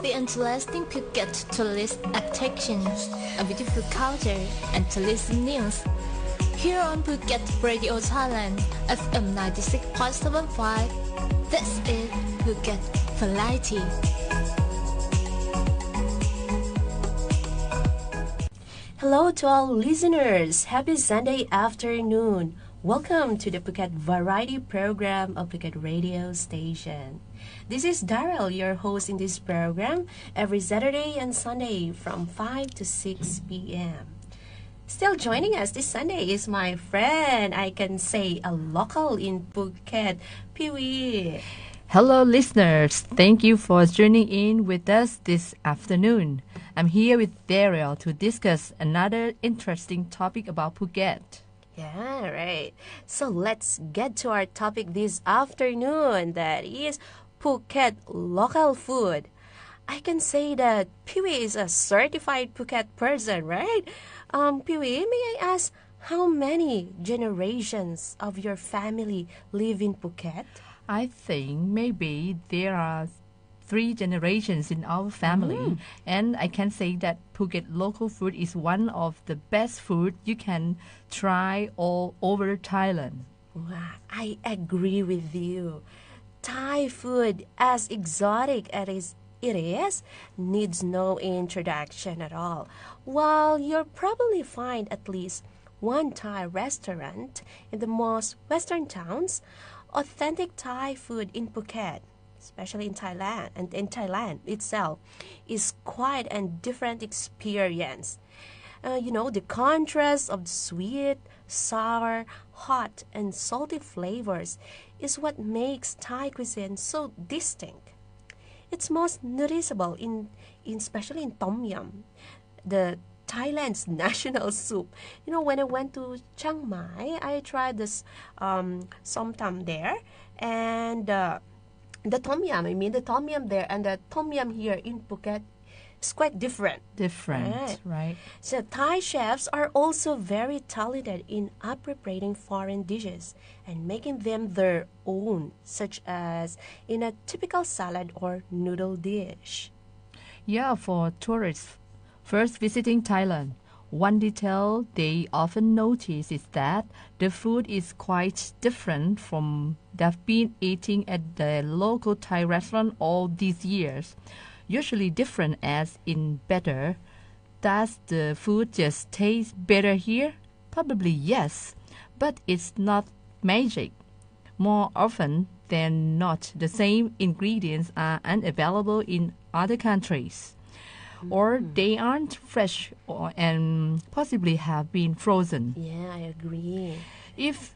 The interesting Phuket tourist attraction, a beautiful culture, and tourist news. Here on Phuket Radio Thailand, FM 96.75. This is Phuket Variety. Hello to all listeners. Happy Sunday afternoon. Welcome to the Phuket Variety program of Phuket Radio Station. This is Daryl, your host in this program, every Saturday and Sunday from 5 to 6 p.m. Still joining us this Sunday is my friend, I can say a local in Phuket, Pee-wee. Hello listeners, thank you for joining in with us this afternoon. I'm here with Darigold to discuss another interesting topic about Phuket. Yeah, right. So let's get to our topic this afternoon, that is Phuket local food. I can say that Pee-wee is a certified Phuket person, right? Pee-wee, may I ask how many generations of your family live in Phuket? I think maybe there are 3 generations in our family, and I can say that Phuket local food is one of the best food you can try all over Thailand. Wow, I agree with you. Thai food, as exotic as it is, needs no introduction at all. While you'll probably find at least one Thai restaurant in the most western towns, authentic Thai food in Phuket, especially in Thailand and in Thailand itself, is quite a different experience. The contrast of sweet, sour, hot, and salty flavors is what makes Thai cuisine so distinct. It's most noticeable especially in Tom Yum, the Thailand's national soup. When I went to Chiang Mai, I tried this som tam there, and the tom yum there and the tom yum here in Phuket is quite different. Right? So Thai chefs are also very talented in appropriating foreign dishes and making them their own, such as in a typical salad or noodle dish. Yeah, for tourists first visiting Thailand, one detail they often notice is that the food is quite different from they've been eating at the local Thai restaurant all these years. Usually different as in better. Does the food just taste better here? Probably yes, but it's not magic. More often than not, the same ingredients are unavailable in other countries, or they aren't fresh and possibly have been frozen. Yeah, I agree. If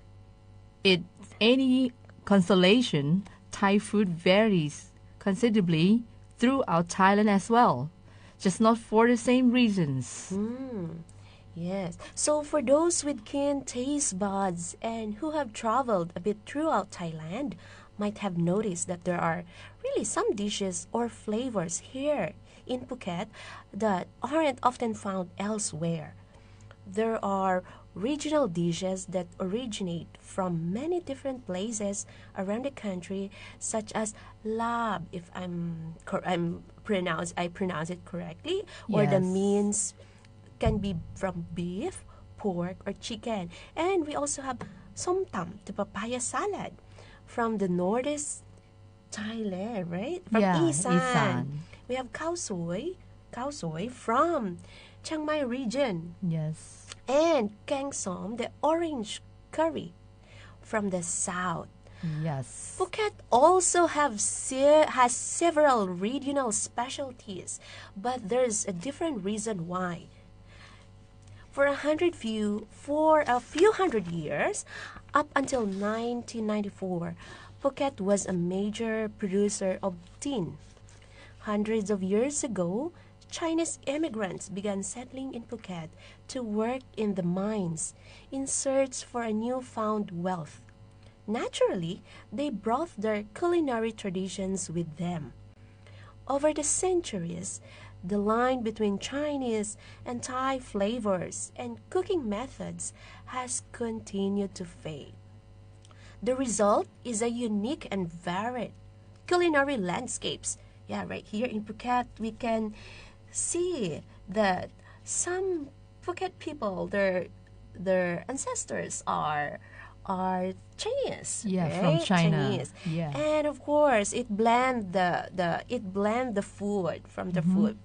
it's any consolation, Thai food varies considerably throughout Thailand as well, just not for the same reasons. Yes. So for those with keen taste buds and who have traveled a bit throughout Thailand, might have noticed that there are really some dishes or flavors here in Phuket that aren't often found elsewhere. There are regional dishes that originate from many different places around the country, such as lab, if I pronounce it correctly, or the means can be from beef, pork, or chicken. And we also have som tam, the papaya salad, from the northeast Thailand, right? From Isan. We have khao soi from Chiang Mai region. Yes. And kang som, the orange curry, from the south. Yes. Phuket also has several regional specialties, but there's a different reason why. For a few hundred years, up until 1994, Phuket was a major producer of tin. Hundreds of years ago, Chinese immigrants began settling in Phuket to work in the mines in search for a newfound wealth. Naturally, they brought their culinary traditions with them. Over the centuries, the line between Chinese and Thai flavors and cooking methods has continued to fade. The result is a unique and varied culinary landscapes Yeah, right here in Phuket, we can see that some Phuket people, their ancestors are Chinese, Yeah, right? from China. Chinese. Yeah. And of course, it blend the food from the food.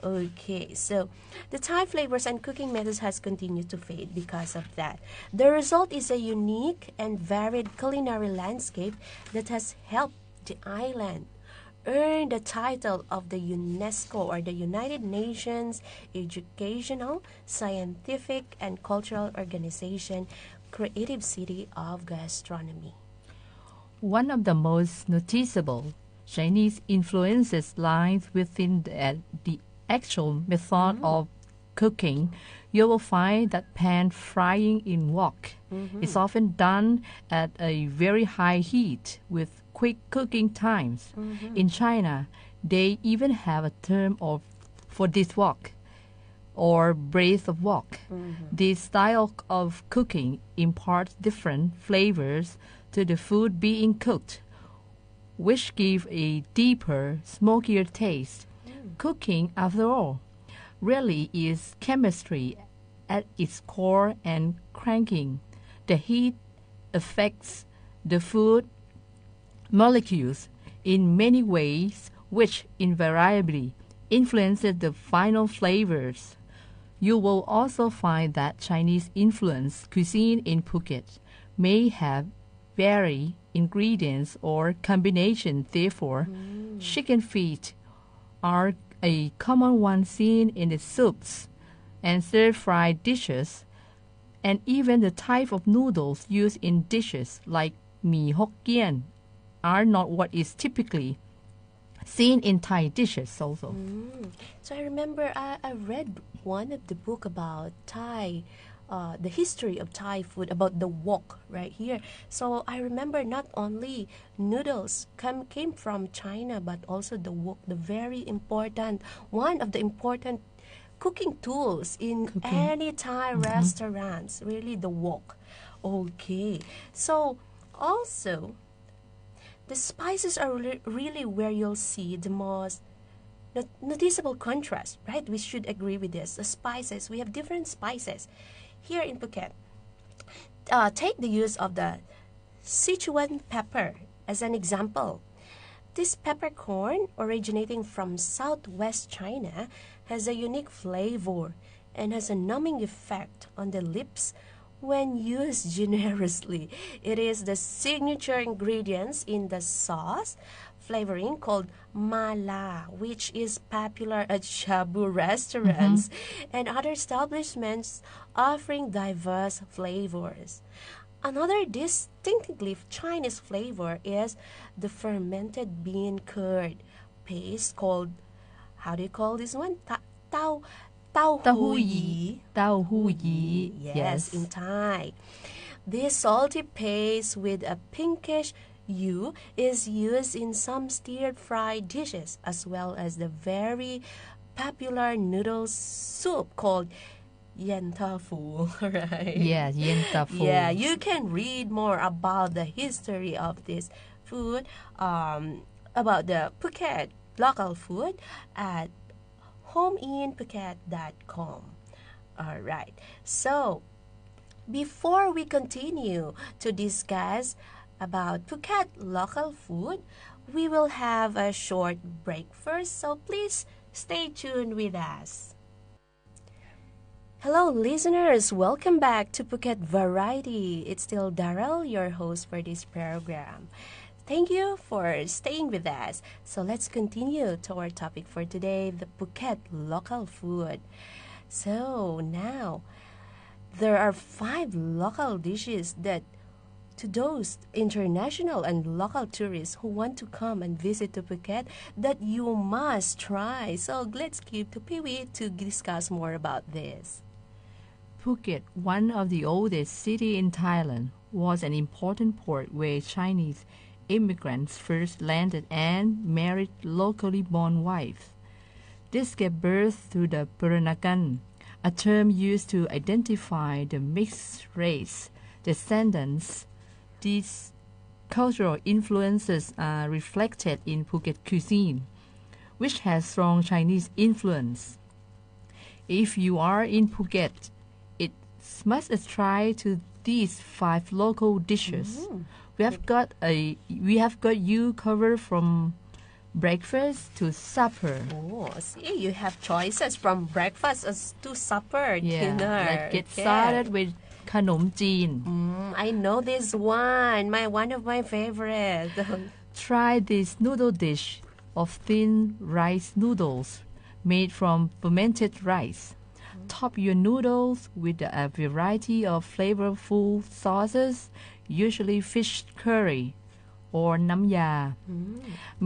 Okay, so the Thai flavors and cooking methods has continued to fade because of that. The result is a unique and varied culinary landscape that has helped the island earn the title of the UNESCO or the United Nations Educational, Scientific, and Cultural Organization Creative City of Gastronomy. One of the most noticeable Chinese influences lies within the actual method of cooking. You will find that pan frying in wok is often done at a very high heat with quick cooking times. In China, they even have a term for this wok or braise of wok. This style of cooking imparts different flavors to the food being cooked, which give a deeper, smokier taste. Cooking, after all, really is chemistry at its core, and cranking the heat affects the food molecules in many ways, which invariably influences the final flavors. You will also find that Chinese influenced cuisine in Phuket may have varied ingredients or combinations. Therefore, chicken feet are a common one seen in the soups and stir-fried dishes, and even the type of noodles used in dishes like mee Hokkien are not what is typically seen in Thai dishes also. So I remember I read one of the book about Thai, the history of Thai food, about the wok right here. So I remember not only noodles came from China, but also the wok, the very important, one of the important cooking tools in any Thai restaurants, really the wok. Okay, so also the spices are really where you'll see the most noticeable contrast, right? We should agree with this. The spices, we have different spices. Here in Phuket, take the use of the Sichuan pepper as an example. This peppercorn, originating from southwest China, has a unique flavor and has a numbing effect on the lips when used generously. It is the signature ingredients in the sauce flavoring called mala, which is popular at shabu restaurants and other establishments offering diverse flavors. Another distinctively Chinese flavor is the fermented bean curd paste called, how do you call this one? Tao hu yi. Tao hu yi. Yes, in Thai. This salty paste with a pinkish hue is used in some stir-fried dishes, as well as the very popular noodle soup called yen tofu, right? Yeah, yen tofu. Yeah, you can read more about the history of this food, about the Phuket local food at homeinphuket.com. All right. So, before we continue to discuss about Phuket local food, we will have a short break first, so please stay tuned with us. Hello, listeners. Welcome back to Phuket Variety. It's still Daryl, your host for this program. Thank you for staying with us. So let's continue to our topic for today, the Phuket local food. So now, there are 5 local dishes that to those international and local tourists who want to come and visit to Phuket that you must try. So let's keep to Pee-wee to discuss more about this. Phuket, one of the oldest cities in Thailand, was an important port where Chinese immigrants first landed and married locally born wives. This gave birth to the Peranakan, a term used to identify the mixed race descendants. These cultural influences are reflected in Phuket cuisine, which has strong Chinese influence. If you are in Phuket, it's must try to these 5 local dishes. We have got you covered from breakfast to supper. Oh, see, you have choices from breakfast to supper, dinner. Let's get started with ขนมจีน I know this one of my favorite. Try this noodle dish of thin rice noodles made from fermented rice. Top your noodles with a variety of flavorful sauces, usually fish curry or nam ya,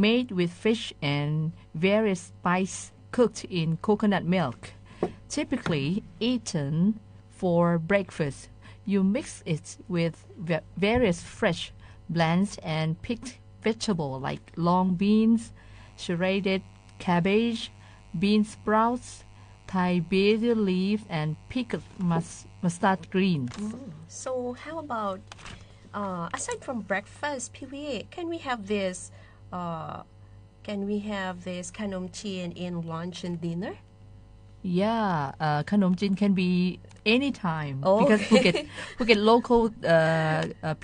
made with fish and various spices cooked in coconut milk. Typically eaten for breakfast. You mix it with various fresh, blanched and picked vegetables like long beans, shredded cabbage, bean sprouts, Thai basil leaf, and pickled mustard greens. So how about aside from breakfast, Pee-wee, can we have thisขนมจีนin lunch and dinner? Yeah, ขนมจีน can be anytime because Phuket local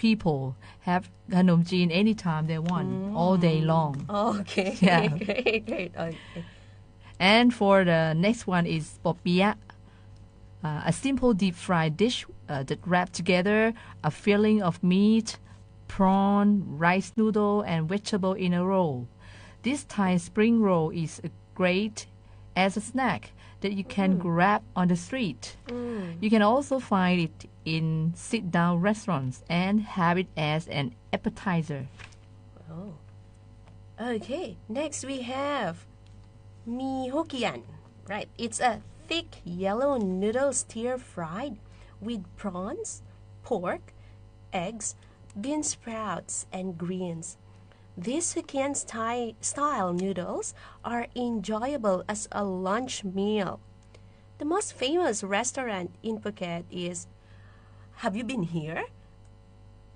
people have ขนมจีนanytime they want, all day long. Okay, Yeah. great. Okay. And for the next one is popia, a simple deep fried dish that wraps together a filling of meat, prawn, rice noodle, and vegetable in a roll. This Thai spring roll is great as a snack that you can grab on the street. You can also find it in sit-down restaurants and have it as an appetizer. Oh. Okay, next we have mee Hokkien. Right, it's a thick yellow noodle stir-fried with prawns, pork, eggs, bean sprouts, and greens. These Hokkien style noodles are enjoyable as a lunch meal. The most famous restaurant in Phuket is, have you been here?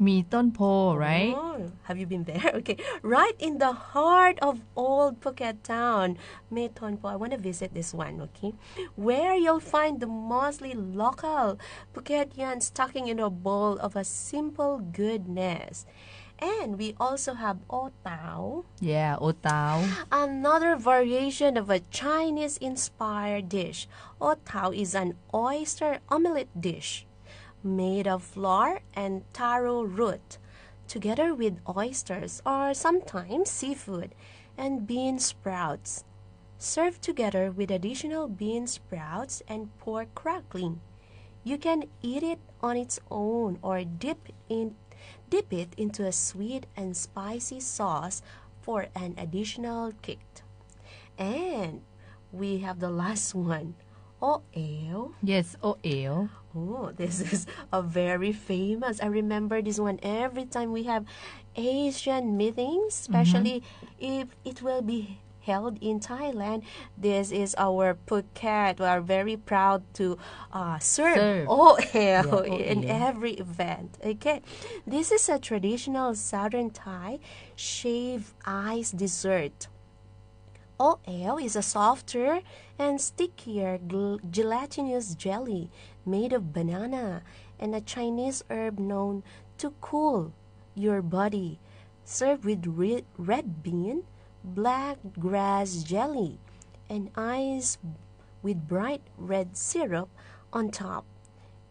มีต้นโพ right? Oh, have you been there? Okay, right in the heart of old Phuket town, Mae Ton Po. I want to visit this one, okay? Where you'll find the mostly local Phuketians talking in a bowl of a simple goodness. And we also have o tao. Yeah, o tao. Another variation of a Chinese-inspired dish. O tao is an oyster omelette dish made of flour and taro root, together with oysters or sometimes seafood and bean sprouts. Served together with additional bean sprouts and pork crackling. You can eat it on its own or dip it into a sweet and spicy sauce for an additional kick. And we have the last one, o'el. Yes, o'el. Oh, this is a very famous. I remember this one every time we have Asian meetings, especially if it will be held in Thailand. This is our Phuket. We are very proud to serve o'el in every event. Okay, this is a traditional Southern Thai shaved ice dessert. O'el is a softer and stickier gelatinous jelly made of banana and a Chinese herb known to cool your body, served with red bean, black grass jelly, and ice with bright red syrup on top.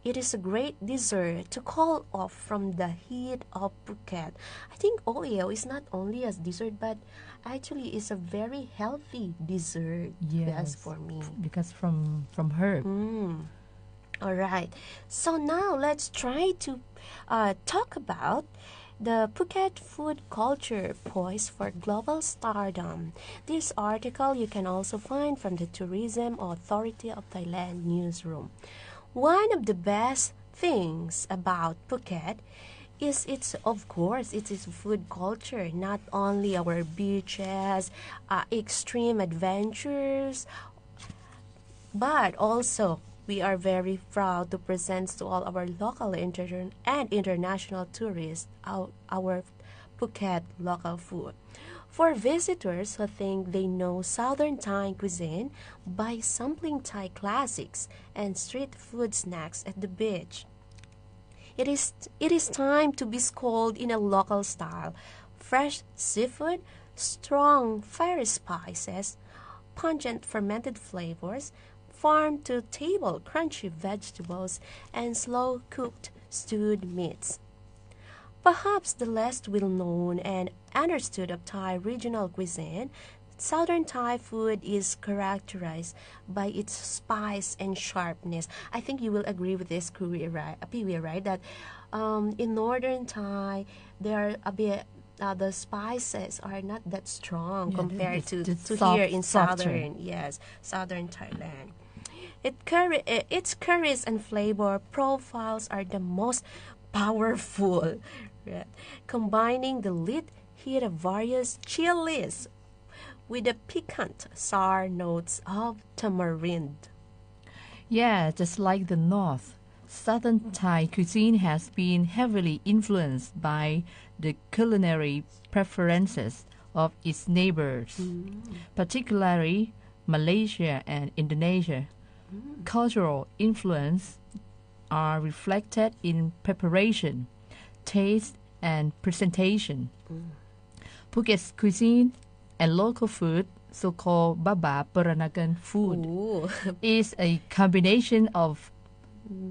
It is a great dessert to cool off from the heat of Phuket. I think o'el is not only a dessert, but actually is a very healthy dessert. Yes, for me. Because from herb. All right. So now let's try to talk about the Phuket food culture poised for global stardom. This article you can also find from the Tourism Authority of Thailand newsroom. One of the best things about Phuket is its food culture, not only our beaches, extreme adventures, but also we are very proud to present to all our local and international tourists our Phuket local food. For visitors who think they know Southern Thai cuisine by sampling Thai classics and street food snacks at the beach, it is time to be schooled in a local style. Fresh seafood, strong fiery spices, pungent fermented flavors, farm-to-table crunchy vegetables, and slow-cooked stewed meats. Perhaps the less well-known and understood of Thai regional cuisine, Southern Thai food is characterized by its spice and sharpness. I think you will agree with this, Pee-wee, right? That in Northern Thai, there are a bit the spices are not that strong compared to here in Southern Thailand. Its curries and flavor profiles are the most powerful, right? Combining the lit heat of various chilies with the piquant sour notes of tamarind. Yeah, just like the North, Southern Thai cuisine has been heavily influenced by the culinary preferences of its neighbors, particularly Malaysia and Indonesia. Cultural influence are reflected in preparation, taste, and presentation. Phuket's cuisine and local food, so-called Baba Peranakan food, is a combination of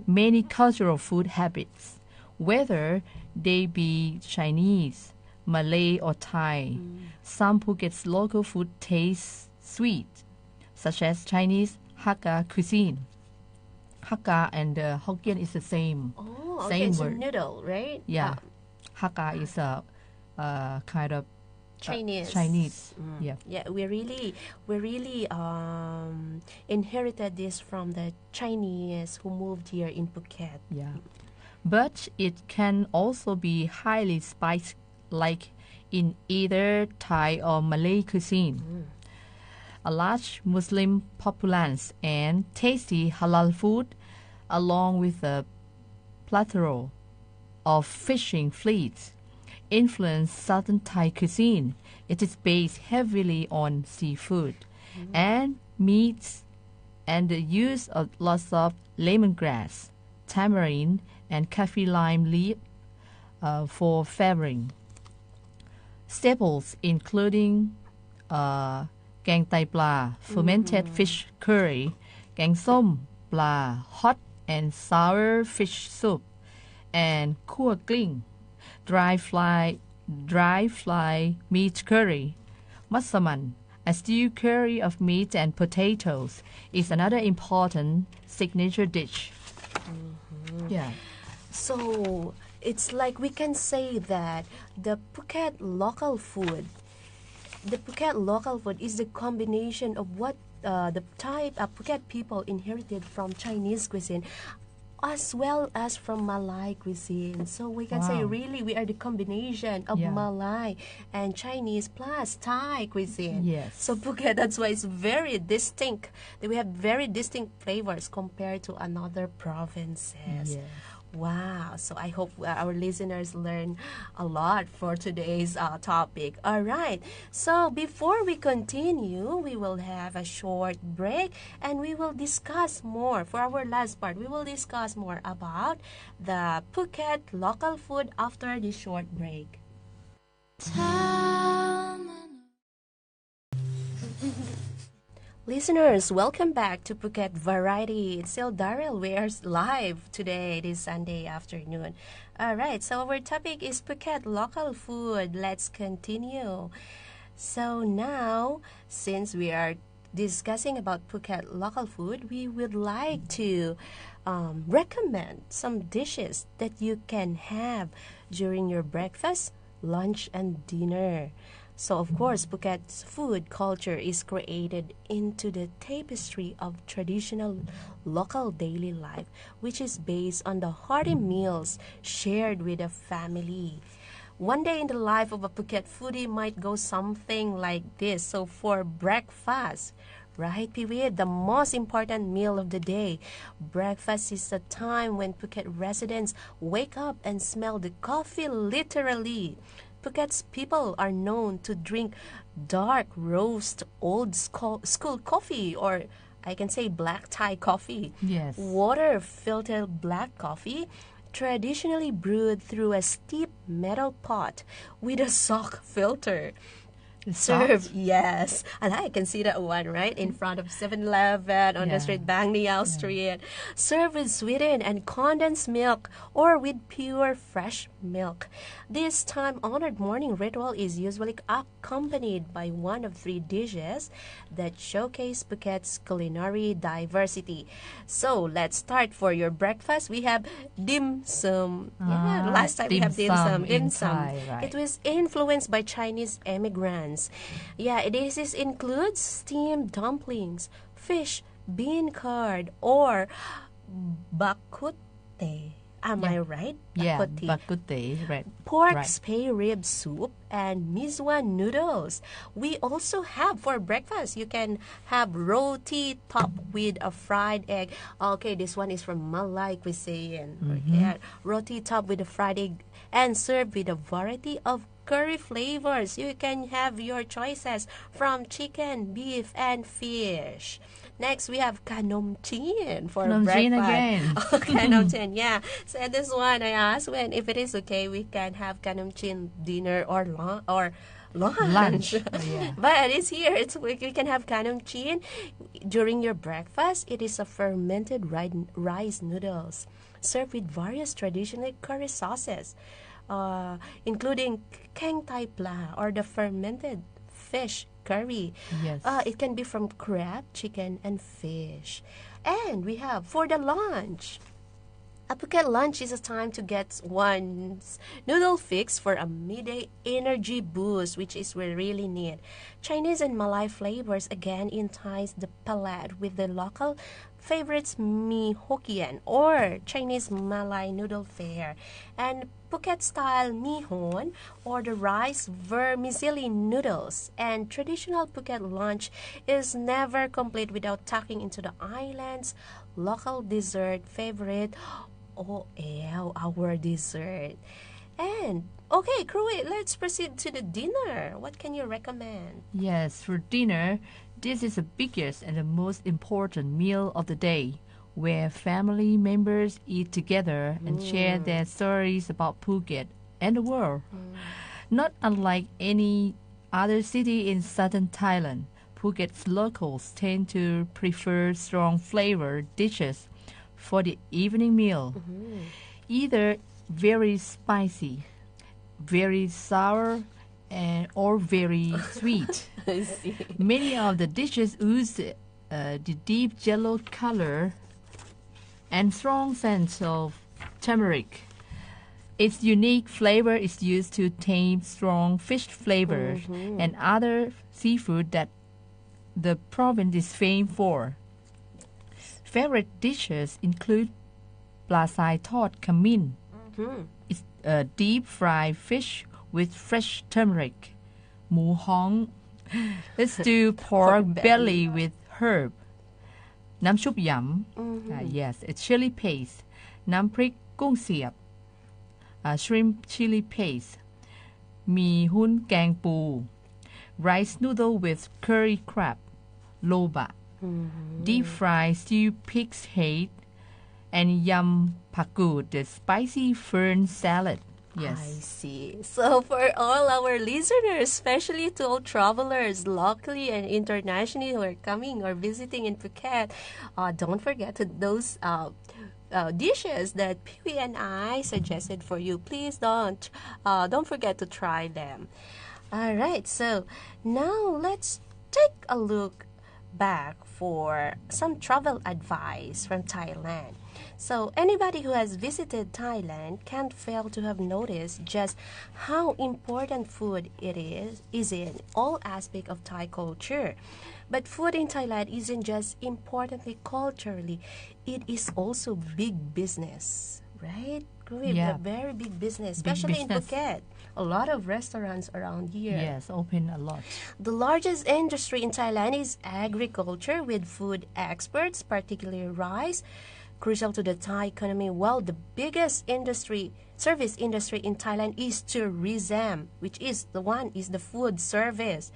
many cultural food habits, whether they be Chinese, Malay, or Thai. Some Phuket's local food tastes sweet, such as Chinese Hakka cuisine. Hakka and Hokkien is the same. Same it's word. a noodle, right? Yeah, Hakka is a kind of Chinese. Yeah. Yeah, we really inherited this from the Chinese who moved here in Phuket. Yeah. But it can also be highly spiced, like in either Thai or Malay cuisine. A large Muslim populace and tasty halal food, along with a plethora of fishing fleets, influence Southern Thai cuisine. It is based heavily on seafood and meats, and the use of lots of lemongrass, tamarind, and kaffir lime leaf for flavoring. Staples including Gang Tai Pla, fermented fish curry, Gang Som Pla, hot and sour fish soup, and Khua Kling, dry fly meat curry. Massaman, a stew curry of meat and potatoes, is another important signature dish. Yeah. So it's like we can say that the Phuket local food is the combination of what the type of Phuket people inherited from Chinese cuisine, as well as from Malay cuisine. So we can say really we are the combination of Malay and Chinese plus Thai cuisine. Yes. So Phuket, that's why it's very distinct. We have very distinct flavors compared to another provinces. Yes. Wow. So I hope our listeners learn a lot for today's topic. All right. So before we continue, we will have a short break and we will discuss more. For our last part, we will discuss more about the Phuket local food after this short break. Listeners, welcome back to Phuket Variety. It's still Daryl. We are live today, this Sunday afternoon. All right, so our topic is Phuket local food. Let's continue. So now, since we are discussing about Phuket local food, we would like to recommend some dishes that you can have during your breakfast, lunch, and dinner. So, of course, Phuket's food culture is created into the tapestry of traditional local daily life, which is based on the hearty meals shared with a family. One day in the life of a Phuket foodie might go something like this. So, for breakfast, right, Pee-wee, the most important meal of the day. Breakfast is the time when Phuket residents wake up and smell the coffee literally. Phuket's people are known to drink dark roast old school coffee, or I can say black Thai coffee. Yes. Water filtered black coffee, traditionally brewed through a steep metal pot with a sock filter. Served, yes. And I can see that one, right? In front of 7-Eleven on the street, Bang Niao Street. Served with sweetened and condensed milk or with pure fresh milk. This time-honored morning ritual is usually accompanied by one of 3 dishes that showcase Phuket's culinary diversity. So, let's start for your breakfast. We have dim sum. Last time we have dim sum. Dim sum. Thai, right. It was influenced by Chinese immigrants. This includes steamed dumplings, fish, bean curd, or bakute. Am I right? Yeah, Bakute. bakute, right. Pork right. spare rib soup and miswa noodles. We also have for breakfast, you can have roti topped with a fried egg. Okay, this one is from Malay cuisine. Yeah, roti topped with a fried egg and served with a variety of curry flavors. You can have your choices from chicken, beef, and fish. Next, we have kanom chin for Kanom chin breakfast. again. Kanom chin, yeah. So this one, I asked if it is okay, we can have kanom chin dinner or lunch. Yeah. But it's here. We can have kanom chin during your breakfast. It is a fermented rice noodles served with various traditional curry sauces, including keng tai pla or the fermented fish curry. Yes. It can be from crab, chicken, and fish. And we have for the lunch. A Phuket lunch is a time to get one's noodle fix for a midday energy boost, which is we really need. Chinese and Malay flavors again entice the palate with the local favorites Mi Hokkien or Chinese Malay noodle fare, and Phuket style Mi Hon or the rice vermicelli noodles. And traditional Phuket lunch is never complete without tucking into the island's local dessert favorite. Our dessert. And okay, Krui, let's proceed to the dinner. What can you recommend? Yes, for dinner, this is the biggest and the most important meal of the day, where family members eat together and share their stories about Phuket and the world. Not unlike any other city in southern Thailand, Phuket's locals tend to prefer strong flavored dishes for the evening meal, either very spicy, very sour, or very sweet. I see. Many of the dishes use the deep yellow color and strong scent of turmeric. Its unique flavor is used to tame strong fish flavors and other seafood that the province is famed for. Favorite dishes include pla sai tod kamin. It's a deep fried fish with fresh turmeric. Mu hong. Let's do pork belly with herb. Nam chup yam. Yes, it's chili paste. Nam prik gung siap. Shrimp chili paste. Mi hun gang pu. Rice noodle with curry crab. Loba. Deep fried stewed pig's head, and yam pakut, the spicy fern salad. Yes. I see. So for all our listeners, especially to all travelers locally and internationally who are coming or visiting in Phuket, don't forget those dishes that Pee and I suggested for you. Please don't forget to try them. All right. So now let's take a look back for some travel advice from Thailand. So anybody who has visited Thailand can't fail to have noticed just how important food it is in all aspects of Thai culture. But food in Thailand isn't just importantly culturally, it is also big business, right? Yeah. A very big business, especially in Phuket. A lot of restaurants around here. Yes, open a lot. The largest industry in Thailand is agriculture, with food exports, particularly rice, crucial to the Thai economy, while the biggest industry service industry in Thailand is tourism, which is the food service.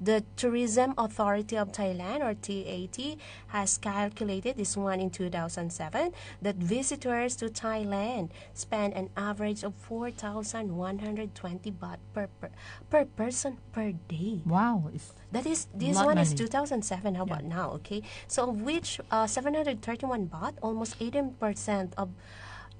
The Tourism Authority of Thailand, or TAT, has calculated this one in 2007 that visitors to Thailand spend an average of 4,120 baht per person per day. Wow, This lot one is money. 2007. How about now? Okay, so of which 731 baht, almost 18% of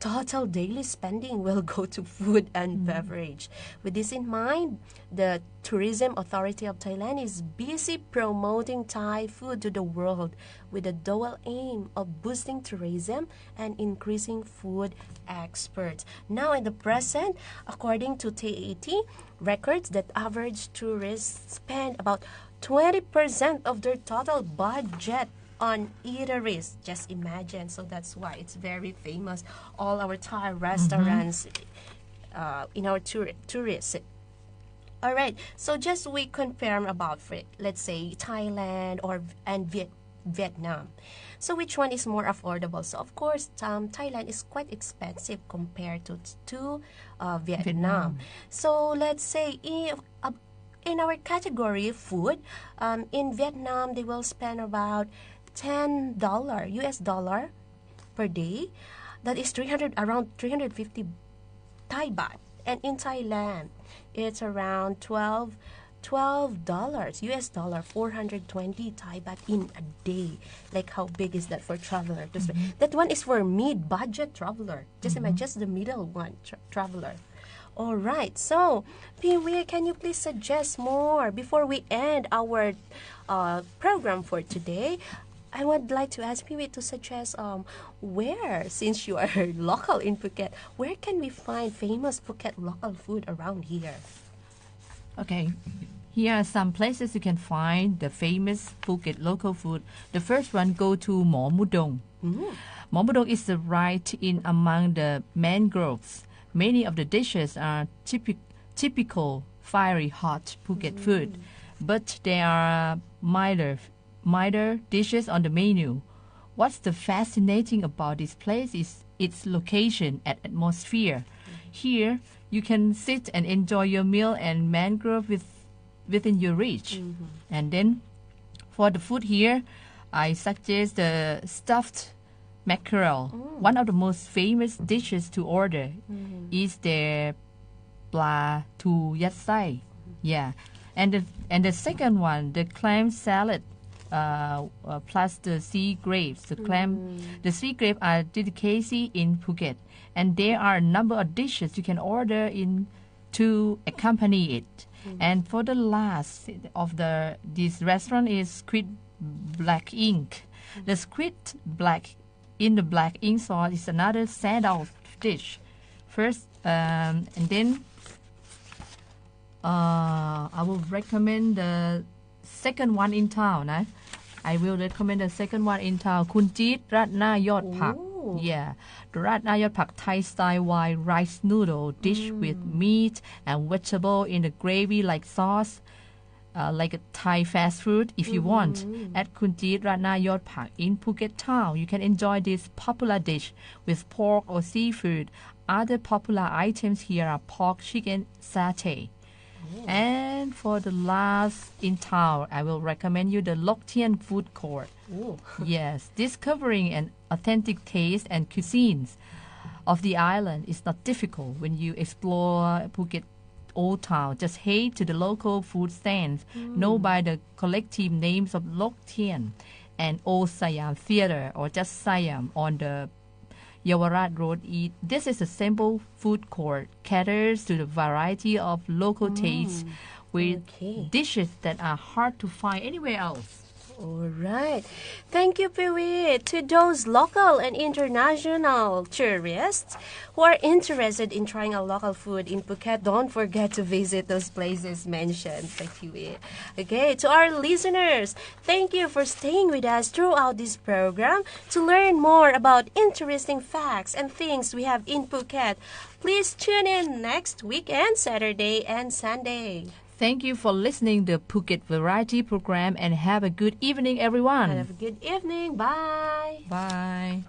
total daily spending will go to food and beverage. With this in mind, the Tourism Authority of Thailand is busy promoting Thai food to the world with the dual aim of boosting tourism and increasing food exports. Now in the present, according to TAT, records that average tourists spend about 20% of their total budget on eateries. Just imagine. So that's why it's very famous. All our Thai restaurants in our tourists. All right. So just we confirm about, let's say, Thailand and Vietnam. So which one is more affordable? So of course, Thailand is quite expensive compared to Vietnam. So let's say in our category food, in Vietnam they will spend about $10 US dollar per day. That is around 350 Thai baht. And in Thailand, it's around $12 US dollar, 420 Thai baht in a day. Like how big is that for traveler? That one is for mid-budget traveler. Just imagine, just the middle one traveler. All right. So, Pee Wee, can you please suggest more before we end our program for today? I would like to ask Pee Wee to suggest where, since you are local in Phuket, where can we find famous Phuket local food around here? Okay, here are some places you can find the famous Phuket local food. The first one, go to Mo Mudong. Mo Mudong is right in among the mangroves. Many of the dishes are typical fiery hot Phuket food, but there are milder dishes on the menu. What's the fascinating about this place is its location and atmosphere. Here, you can sit and enjoy your meal and mangrove within your reach. And then, for the food here, I suggest the stuffed mackerel. One of the most famous dishes to order is the pla tu yat sai. Yeah, and the second one, the clam salad. Plus the sea grapes. The sea grapes are delicacy in Phuket, and there are a number of dishes you can order in to accompany it. And for the last of this restaurant is squid black ink. The squid black in the black ink sauce is another standout dish. First, and then I will recommend the second one in town. I will recommend the second one in town. Kun Jeet Rat Na Yot Pak. Yeah, the Rat Na Yot Pak Thai style white rice noodle dish with meat and vegetable in the gravy-like sauce, like a Thai fast food. If you want, at Kun Jeet Rat Na Yot Pak in Phuket town, you can enjoy this popular dish with pork or seafood. Other popular items here are pork, chicken, satay. And for the last in town, I will recommend you the Lok Tien food court. Yes, discovering an authentic taste and cuisines of the island is not difficult when you explore Phuket Old Town. Just head to the local food stands known by the collective names of Lok Tien and Old Siam Theatre, or just Siam on the Yawarat Road. This is a simple food court, caters to the variety of local tastes with dishes that are hard to find anywhere else. All right. Thank you, Pee Wee. To those local and international tourists who are interested in trying a local food in Phuket, don't forget to visit those places mentioned by Pee Wee. Okay, to our listeners, thank you for staying with us throughout this program. To learn more about interesting facts and things we have in Phuket, please tune in next weekend, Saturday and Sunday. Thank you for listening to the Phuket Variety Program, and have a good evening, everyone. Have a good evening. Bye. Bye.